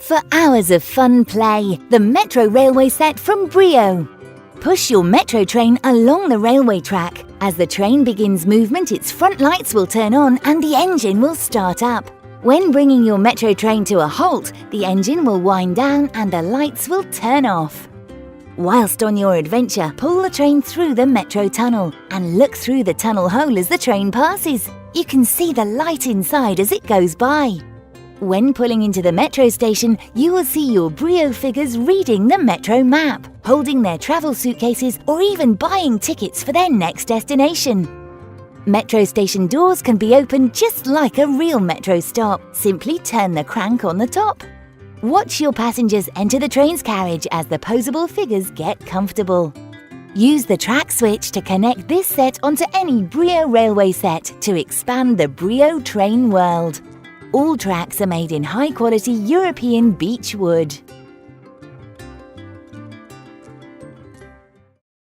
For hours of fun play, the Metro Railway set from BRIO. Push your Metro train along the railway track. As the train begins movement, its front lights will turn on and the engine will start up. When bringing your Metro train to a halt, the engine will wind down and the lights will turn off. Whilst on your adventure, pull the train through the Metro tunnel and look through the tunnel hole as the train passes. You can see the light inside as it goes by. When pulling into the Metro station, you will see your BRIO figures reading the Metro map, holding their travel suitcases or even buying tickets for their next destination. Metro station doors can be opened just like a real Metro stop. Simply turn the crank on the top. Watch your passengers enter the train's carriage as the posable figures get comfortable. Use the track switch to connect this set onto any BRIO railway set to expand the BRIO train world. All tracks are made in high-quality European beech wood.